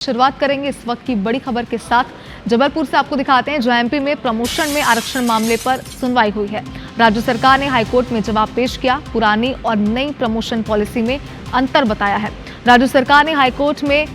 शुरुआत करेंगे इस वक्त की बड़ी खबर के साथ। जबलपुर से आपको दिखाते हैं, जहां एमपी में प्रमोशन में आरक्षण मामले पर सुनवाई हुई है। राज्य सरकार ने हाईकोर्ट में जवाब पेश किया, पुरानी और नई प्रमोशन पॉलिसी में अंतर बताया है। राज्य सरकार ने हाईकोर्ट में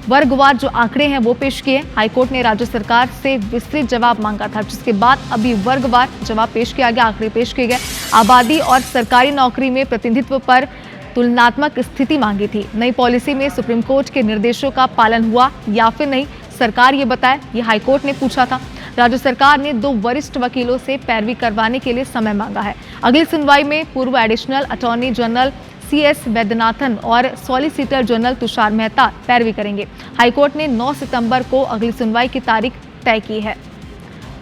वर्गवार जो आंकड़े हैं वो पेश किए। हाईकोर्ट ने राज्य सरकार से विस्तृत जवाब मांगा था, जिसके बाद अभी वर्गवार जवाब पेश किया गया, आंकड़े पेश किए गए। आबादी और सरकारी नौकरी में प्रतिनिधित्व पर तुलनात्मक स्थिति मांगी थी। नई पॉलिसी में सुप्रीम कोर्ट के निर्देशों का पालन हुआ या फिर नहीं, सरकार ये बताए, ये हाईकोर्ट ने पूछा था। राज्य सरकार ने 2 वरिष्ठ वकीलों से पैरवी करवाने के लिए समय मांगा है। अगली सुनवाई में पूर्व additional attorney general CS Vaidyanathan और सॉलिसिटर जनरल तुषार मेहता पैरवी करेंगे। हाईकोर्ट ने 9 सितंबर को अगली सुनवाई की तारीख तय की है।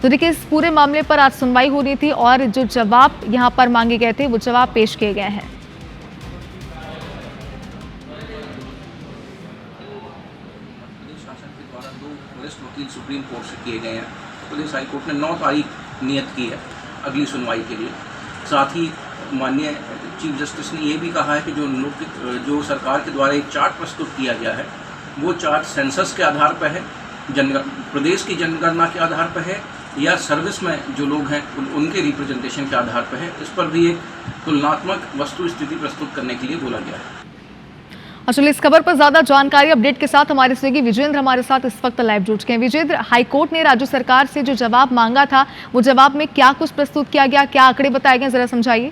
तो देखिए, इस पूरे मामले पर आज सुनवाई हो रही थी और जो जवाब यहाँ पर मांगे गए थे वो जवाब पेश किए गए हैं। शासन के द्वारा 2 वरिष्ठ वकील सुप्रीम कोर्ट से किए गए हैं। प्रदेश हाईकोर्ट ने 9 तारीख नियत की है अगली सुनवाई के लिए। साथ ही माननीय चीफ जस्टिस ने ये भी कहा है कि जो सरकार के द्वारा एक चार्ट प्रस्तुत किया गया है, वो चार्ट सेंसस के आधार पर है, प्रदेश की जनगणना के आधार पर है, या सर्विस में जो लोग हैं उनके रिप्रेजेंटेशन के आधार पर है। इस पर भी एक तुलनात्मक वस्तु स्थिति प्रस्तुत करने के लिए बोला गया है। चलिए, इस खबर पर ज्यादा जानकारी अपडेट के साथ हमारे सहयोगी विजेंद्र हमारे साथ इस वक्त लाइव जुड़ चुके हैं। विजेंद्र, हाईकोर्ट ने राज्य सरकार से जो जवाब मांगा था, वो जवाब में क्या कुछ प्रस्तुत किया गया, क्या आंकड़े बताए गए, जरा समझाइए।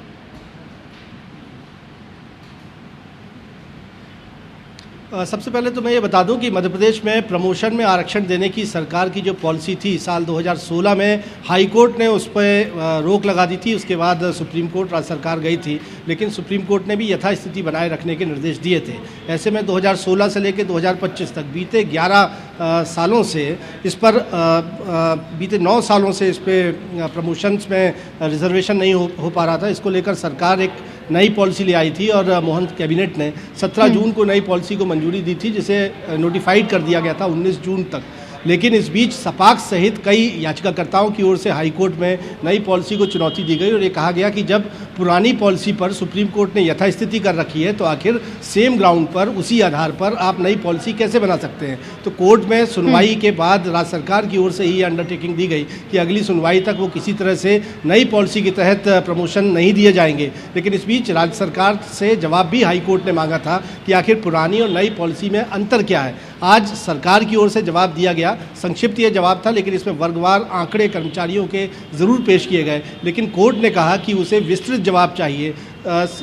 सबसे पहले तो मैं ये बता दूं कि मध्य प्रदेश में प्रमोशन में आरक्षण देने की सरकार की जो पॉलिसी थी, साल 2016 में हाई कोर्ट ने उस पर रोक लगा दी थी। उसके बाद सुप्रीम कोर्ट राज्य सरकार गई थी, लेकिन सुप्रीम कोर्ट ने भी यथास्थिति बनाए रखने के निर्देश दिए थे। ऐसे में 2016 से लेकर 2025 तक बीते 11 सालों से इस पर बीते 9 सालों से इस पर प्रमोशंस में रिजर्वेशन नहीं हो पा रहा था। इसको लेकर सरकार एक नई पॉलिसी ले आई थी और मोहन कैबिनेट ने 17 जून को नई पॉलिसी को मंजूरी दी थी, जिसे नोटिफाइड कर दिया गया था 19 जून तक। लेकिन इस बीच सपाक्स सहित कई याचिकाकर्ताओं की ओर से हाईकोर्ट में नई पॉलिसी को चुनौती दी गई और ये कहा गया कि जब पुरानी पॉलिसी पर सुप्रीम कोर्ट ने यथास्थिति कर रखी है, तो आखिर सेम ग्राउंड पर, उसी आधार पर आप नई पॉलिसी कैसे बना सकते हैं। तो कोर्ट में सुनवाई के बाद राज्य सरकार की ओर से ही अंडरटेकिंग दी गई कि अगली सुनवाई तक वो किसी तरह से नई पॉलिसी के तहत प्रमोशन नहीं दिए जाएंगे। लेकिन इस बीच राज्य सरकार से जवाब भी हाईकोर्ट ने मांगा था कि आखिर पुरानी और नई पॉलिसी में अंतर क्या है। आज सरकार की ओर से जवाब दिया गया। संक्षिप्त ये जवाब था, लेकिन इसमें वर्गवार आंकड़े कर्मचारियों के ज़रूर पेश किए गए। लेकिन कोर्ट ने कहा कि उसे विस्तृत जवाब चाहिए।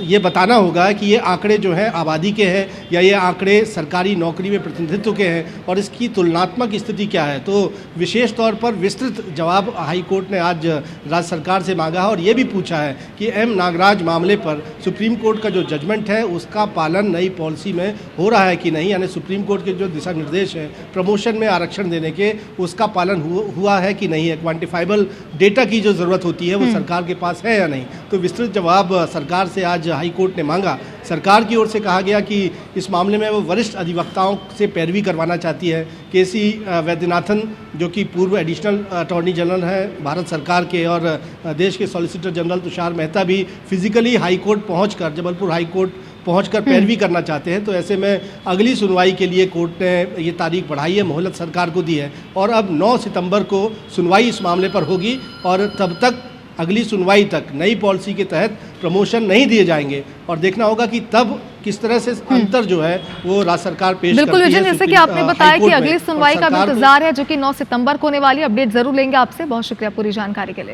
ये बताना होगा कि ये आंकड़े जो हैं आबादी के हैं या ये आंकड़े सरकारी नौकरी में प्रतिनिधित्व के हैं, और इसकी तुलनात्मक स्थिति क्या है। तो विशेष तौर पर विस्तृत जवाब हाई कोर्ट ने आज राज्य सरकार से मांगा है और ये भी पूछा है कि M नागराज मामले पर सुप्रीम कोर्ट का जो जजमेंट है उसका पालन नई पॉलिसी में हो रहा है कि नहीं, यानी सुप्रीम कोर्ट के जो दिशा निर्देश हैं प्रमोशन में आरक्षण देने के, उसका पालन हुआ है कि नहीं है। क्वान्टिफाइबल डेटा की जो ज़रूरत होती है वो सरकार के पास है या नहीं। तो विस्तृत जवाब सरकार से आज हाई कोर्ट ने मांगा। सरकार की ओर से कहा गया कि इस मामले में वो वरिष्ठ अधिवक्ताओं से पैरवी करवाना चाहती है। KC वैद्यनाथन, जो कि पूर्व एडिशनल अटॉर्नी जनरल हैं भारत सरकार के, और देश के सॉलिसिटर जनरल तुषार मेहता भी फिजिकली हाई कोर्ट पहुंचकर, जबलपुर हाई कोर्ट पहुंचकर पैरवी करना चाहते हैं। तो ऐसे में अगली सुनवाई के लिए कोर्ट ने ये तारीख बढ़ाई है, मोहलत सरकार को दी है, और अब 9 सितंबर को सुनवाई इस मामले पर होगी और तब तक अगली सुनवाई तक नई पॉलिसी के तहत प्रमोशन नहीं दिए जाएंगे। और देखना होगा कि तब किस तरह से अंतर जो है वो राज्य सरकार पेश करती है। बिल्कुल विजय, जैसे कि आपने बताया कि अगली सुनवाई का भी इंतजार है, जो कि 9 सितंबर को होने वाली। अपडेट जरूर लेंगे आपसे। बहुत शुक्रिया पूरी जानकारी के लिए।